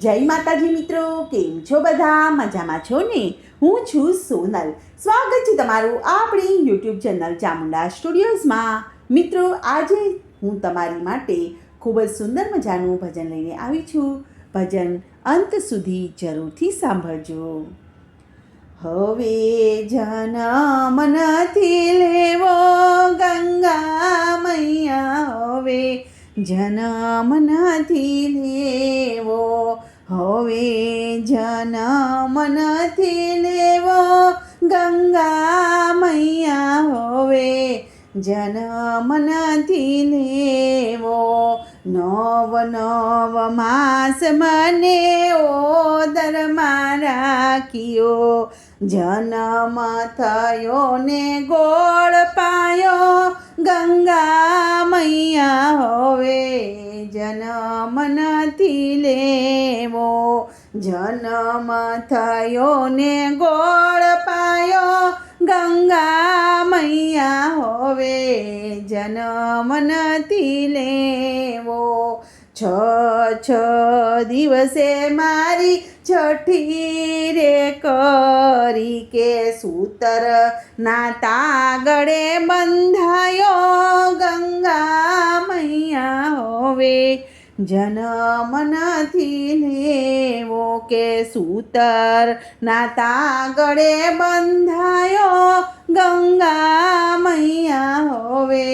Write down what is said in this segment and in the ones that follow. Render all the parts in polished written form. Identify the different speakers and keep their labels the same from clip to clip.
Speaker 1: જય માતાજી મિત્રો, કેમ છો બધા? મજામાં છો ને? હું છું સોનલ. સ્વાગત છે તમારું આપણી યુટ્યુબ ચેનલ ચામુંડા સ્ટુડિયોઝમાં. મિત્રો, આજે હું તમારી માટે ખૂબ જ સુંદર મજાનું ભજન લઈને આવી છું. ભજન અંત સુધી જરૂરથી સાંભળજો. હવે જન્મ નથી લેવો ગંગા મૈયા, હવે જન્મ નથી લેવો, હવે જન્મ નથી લેવો ગંગા મૈયા, હવે જન્મ નથી લેવો. નવ નવ માસ મને ઓદરમાં રાખ્યો, જન્મ થયો ને ગોળ પાયો ગંગા મૈયા, હવે જન્મ નથી લેવો. જન્મ થયો ને ગોળ પાયો ગંગા મૈયા, હવે જન્મ નથી લેવો. છ દિવસે મારી છઠ્ઠી રે કરી, કે સૂતર ના તાગડે બંધાયો ગંગા મૈયા, હવે જન્મ નથી લેવો. કે સૂતર ના તાગડે બંધાયો ગંગા મૈયા, હવે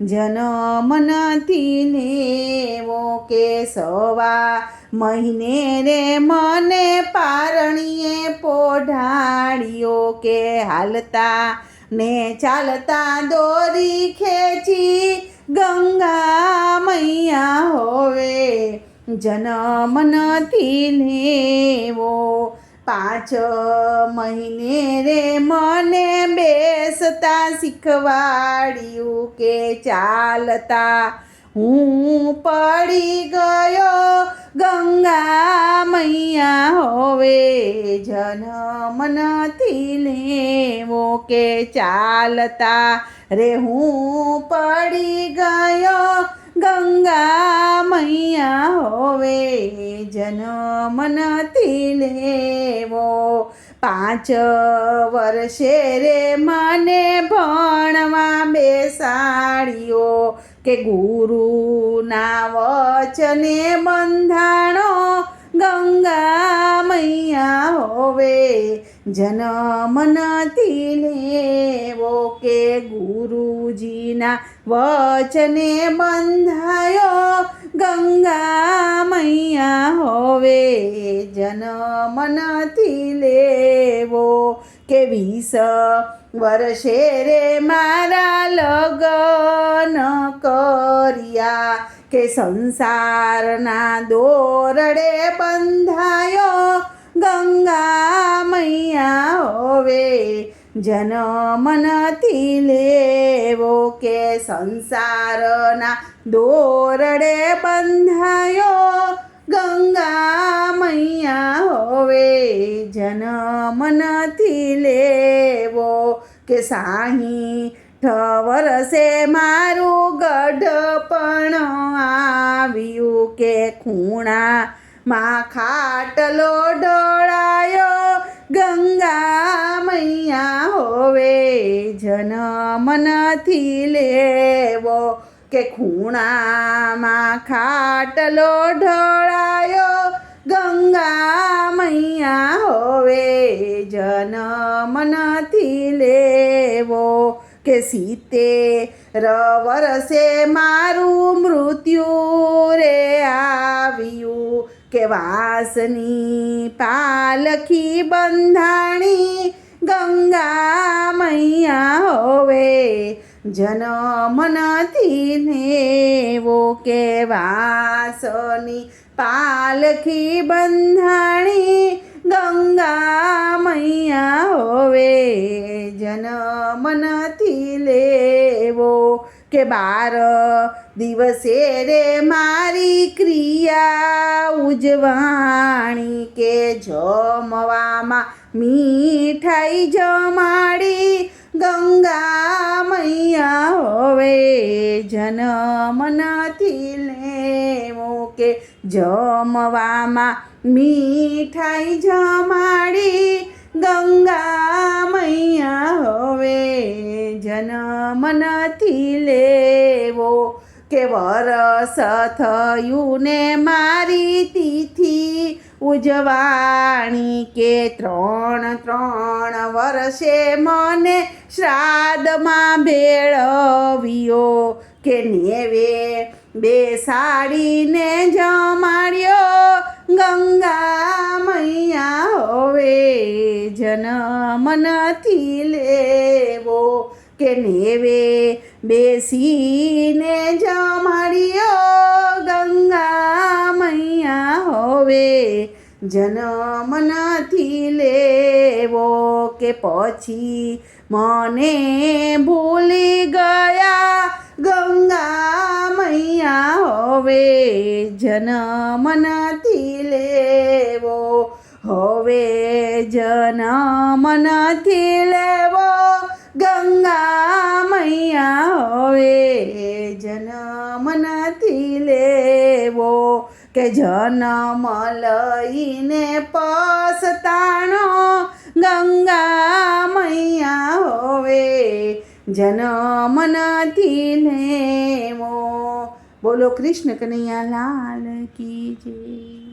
Speaker 1: જન્મ નથી લેવો. કે સવા મહિને રે મને પારણીએ પોઢાડ્યો, કે હાલતા ને ચાલતા દોરી ખેંચી ગંગા મૈયા, હવે જન્મ નથી લેવો. 5 મહિને રે મને બેસતા શીખવાડ્યું, કે ચાલતા હું પડી ગયો ગંગા મૈયા, હવે જન્મ નથી લેવો. કે ચાલતા રે હું પડી ગયો ગંગા મૈયા, હવે જન્મ નથી લેવો. 5 વર્ષે રે મને ભણવા બેસાડ્યો, કે ગુરુના વચને બંધાણો ગંગા મૈયા, હવે જન્મ નથી લેવો. કે ગુરુજીના વચને બંધાયો ગંગા મૈયા, હવે જન્મ નથી લેવો. કે 20 વર્ષે રે મારા લગ્ન કર્યા, કે સંસારના દોરડે બંધાયો ગંગા મૈયા, હવે જન્મ નથી લેવો. કે સંસારના દોરડે બંધાયો ગંગા મૈયા, હવે જન્મ નથી લેવો. કે 60 વર્ષે મારું ગઢપણ આવ્યું, કે ખૂણામાં ખાટલો ઢોળાયો ગંગા મૈયા, હવે જન્મ નથી લેવો. કે ખૂણામાં ખાટલો ઢોળાયો ગંગા મૈયા, હવે જન્મ નથી લેવો. કે 70 વર્ષે મારું મૃત્યુ રે આવ્યું, કે વાસની પાલખી બંધાણી ગંગા મૈયા, હવે જન્મ નથી લેવો. કે વાસની પાલખી બંધાણી ગંગા મૈયા, હવે જન્મ નથી લેવો. કે 12 દિવસે રે મારી ક્રિયા ઉજવાણી, કે જમવામાં મીઠાઈ જમાડી ગંગા મૈયા હવે જન્મ નથી લેવો કે જમવામાં મીઠાઈ જમાડી ગંગા મૈયા હવે જન્મ નથી લેવો કે વરસ થયું ને મારી તિથિ ઉજવાણી કે 3 વર્ષે મને શ્રાદ્ધમાં ભેળવ્યો કે નેવે બેસાડીને જમાડ્યો ગંગા મૈયા હવે જન્મ નથી લેવો કે નેવે બેસીને જમાડ્યો ગંગા મૈયા હવે જન્મ નથી લેવો કે પછી મને ભૂલી ગયા ગંગા મૈયા હવે જન્મ નથી લેવો હવે જન્મ નથી લેવો ગંગા મૈયા હવે જન્મ નથી લેવો કે જન્મ લઈને પસ્તાણો ગંગા મૈયા હવે જન્મ નથી લેવો. બોલો કૃષ્ણ કનૈયા લાલ કી જય.